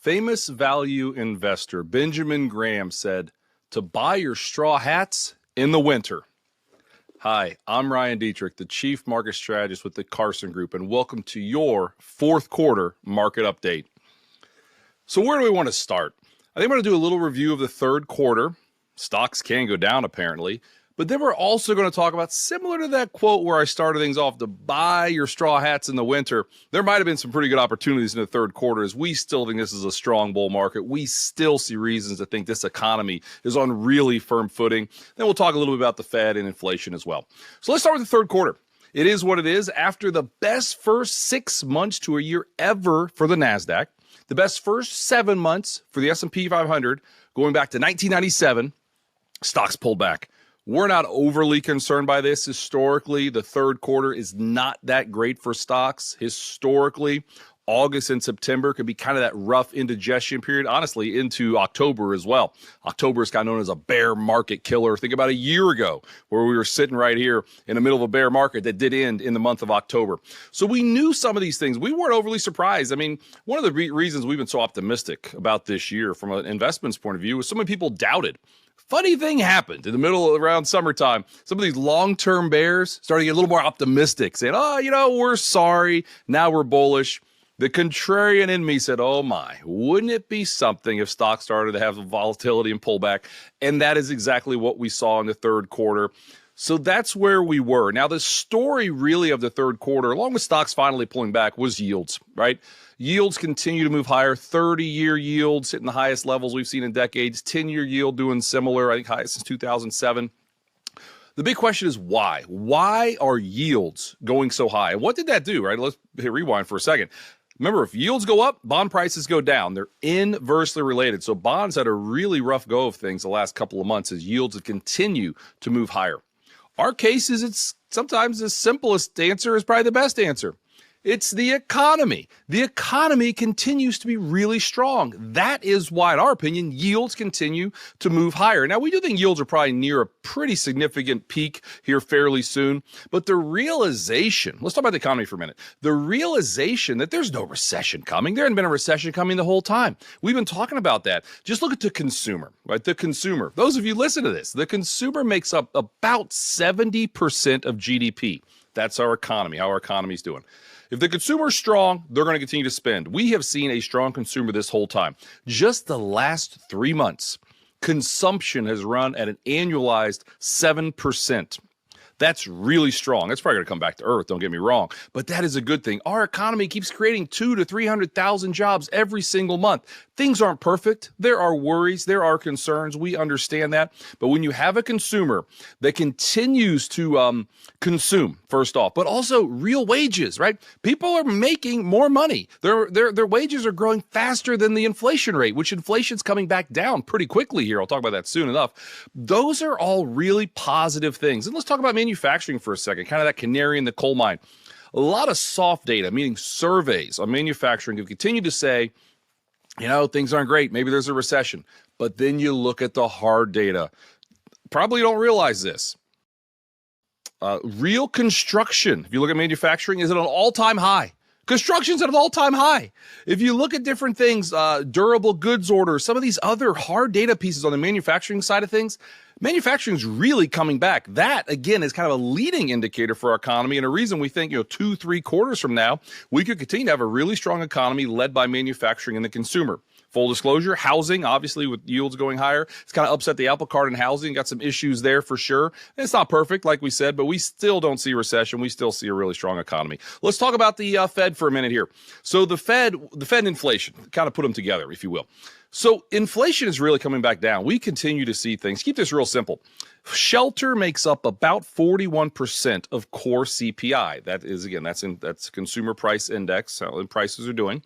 Famous value investor Benjamin Graham said to buy your straw hats in the winter. Hi, I'm Ryan Dietrich, the Chief Market Strategist with the Carson Group, and welcome to your fourth quarter market update. So where do we want to start? I think I'm going to do a little review of the third quarter. Stocks can go down apparently, but then we're also going to talk about, similar to that quote where I started things off, to buy your straw hats in the winter. There might have been some pretty good opportunities in the third quarter as we still think this is a strong bull market. We still see reasons to think this economy is on really firm footing. Then we'll talk a little bit about the Fed and inflation as well. So let's start with the third quarter. It is what it is. After the best first 6 months to a year ever for the NASDAQ, the best first 7 months for the S&P 500, going back to 1997, stocks pulled back. We're not overly concerned by this. Historically, the third quarter is not that great for stocks. Historically, August and September could be kind of that rough indigestion period, honestly, into October as well. October is kind of known as a bear market killer. Think about a year ago where we were sitting right here in the middle of a bear market that did end in the month of October. So we knew some of these things. We weren't overly surprised. I mean, one of the reasons we've been so optimistic about this year from an investments point of view is so many people doubted. Funny thing happened in the middle around summertime. Some of these long-term bears started to get a little more optimistic, saying, we're sorry. Now we're bullish. The contrarian in me said, oh my, wouldn't it be something if stocks started to have volatility and pullback? And that is exactly what we saw in the third quarter. So that's where we were. Now, the story really of the third quarter, along with stocks finally pulling back, was yields, right? Yields continue to move higher. 30-year yields hitting the highest levels we've seen in decades. 10-year yield doing similar, I think highest since 2007. The big question is why? Why are yields going so high? And what did that do, right? Let's hit rewind for a second. Remember, if yields go up, bond prices go down. They're inversely related. So bonds had a really rough go of things the last couple of months as yields have continued to move higher. Our case is it's sometimes the simplest answer is probably the best answer. It's the economy. The economy continues to be really strong. That is why, in our opinion, yields continue to move higher. Now, we do think yields are probably near a pretty significant peak here fairly soon. But the realization, let's talk about the economy for a minute. The realization that there's no recession coming. There hadn't been a recession coming the whole time. We've been talking about that. Just look at the consumer, right? The consumer. Those of you listen to this, the consumer makes up about 70% of GDP. That's our economy, how our economy is doing. If the consumer is strong, they're going to continue to spend. We have seen a strong consumer this whole time. Just the last 3 months, consumption has run at an annualized 7%. That's really strong. That's probably going to come back to earth, don't get me wrong. But that is a good thing. Our economy keeps creating 200,000 to 300,000 jobs every single month. Things aren't perfect. There are worries. There are concerns. We understand that. But when you have a consumer that continues to consume, first off, but also real wages, right? People are making more money. Their wages are growing faster than the inflation rate, which inflation's coming back down pretty quickly here. I'll talk about that soon enough. Those are all really positive things. And let's talk about manufacturing for a second, kind of that canary in the coal mine. A lot of soft data, meaning surveys on manufacturing, have continued to say, things aren't great. Maybe there's a recession. But then you look at the hard data. Probably don't realize this. Real construction, if you look at manufacturing, is at an all-time high. Construction's at an all-time high. If you look at different things, durable goods orders, some of these other hard data pieces on the manufacturing side of things, manufacturing is really coming back. That, again, is kind of a leading indicator for our economy and a reason we think, 2-3 quarters from now, we could continue to have a really strong economy led by manufacturing and the consumer. Full disclosure, housing, obviously with yields going higher, it's kind of upset the apple cart in housing, got some issues there for sure. And it's not perfect, like we said, but we still don't see recession. We still see a really strong economy. Let's talk about the Fed for a minute here. So the Fed and inflation, kind of put them together, if you will. So inflation is really coming back down. We continue to see things. Keep this real simple. Shelter makes up about 41% of core CPI. That is, again, that's consumer price index, how prices are doing.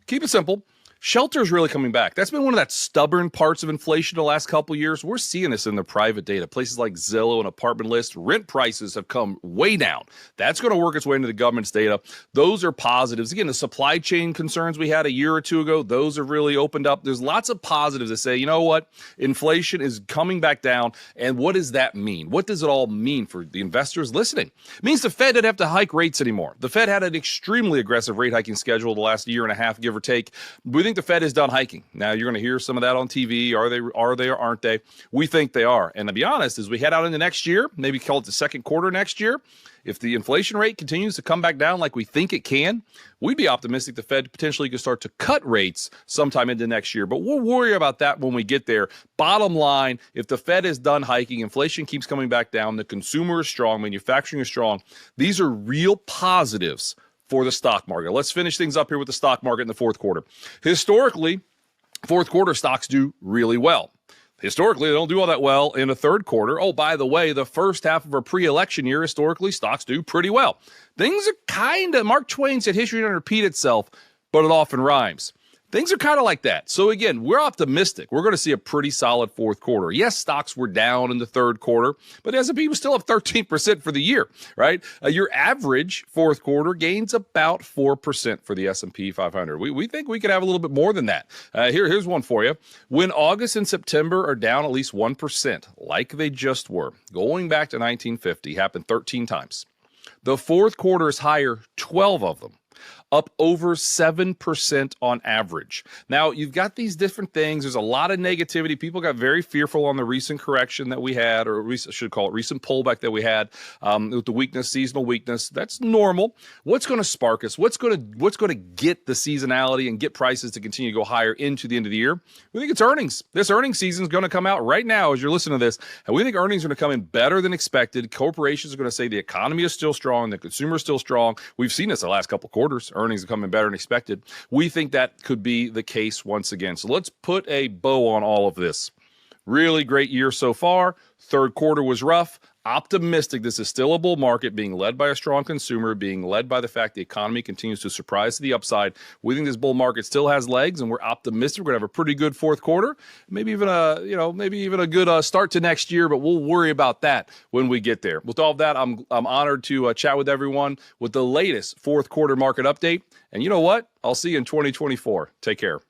Keep it simple. Shelter is really coming back. That's been one of that stubborn parts of inflation the last couple of years. We're seeing this in the private data. Places like Zillow and Apartment List, rent prices have come way down. That's going to work its way into the government's data. Those are positives. Again, the supply chain concerns we had a year or two ago, those have really opened up. There's lots of positives that say, you know what? Inflation is coming back down. And what does that mean? What does it all mean for the investors listening? It means the Fed didn't have to hike rates anymore. The Fed had an extremely aggressive rate hiking schedule the last year and a half, give or take. We think think the Fed is done hiking. Now, you're going to hear some of that on TV. Are they or aren't they? We think they are. And to be honest, as we head out into next year, maybe call it the second quarter next year, if the inflation rate continues to come back down like we think it can, we'd be optimistic the Fed potentially could start to cut rates sometime into next year. But we'll worry about that when we get there. Bottom line, if the Fed is done hiking, inflation keeps coming back down, the consumer is strong, manufacturing is strong, these are real positives for the stock market. Let's finish things up here with the stock market in the fourth quarter. Historically, fourth quarter stocks do really well. Historically, they don't do all that well in the third quarter. Oh, by the way, the first half of a pre-election year, historically, stocks do pretty well. Things are kind of, Mark Twain said history doesn't repeat itself, but it often rhymes. Things are kind of like that. So again, we're optimistic. We're going to see a pretty solid fourth quarter. Yes, stocks were down in the third quarter, but the S&P was still up 13% for the year, right? Your average fourth quarter gains about 4% for the S&P 500. We think we could have a little bit more than that. Here's one for you. When August and September are down at least 1%, like they just were, going back to 1950, happened 13 times. The fourth quarter is higher 12 of them, up over 7% on average. Now, you've got these different things. There's a lot of negativity. People got very fearful on the recent correction that we had, or I should call it recent pullback that we had with the weakness, seasonal weakness. That's normal. What's going to spark us? What's going to get the seasonality and get prices to continue to go higher into the end of the year? We think it's earnings. This earnings season is going to come out right now as you're listening to this, and we think earnings are going to come in better than expected. Corporations are going to say the economy is still strong, the consumer is still strong. We've seen this the last couple of quarters. Earnings are coming better than expected. We think that could be the case once again. So let's put a bow on all of this. Really great year so far. Third quarter was rough. Optimistic this is still a bull market being led by a strong consumer, being led by the fact the economy continues to surprise to the upside. We think this bull market still has legs, and we're optimistic we're going to have a pretty good fourth quarter, maybe even a good start to next year, but we'll worry about that when we get there. With all of that, I'm honored to chat with everyone with the latest fourth quarter market update. And you know what? I'll see you in 2024. Take care.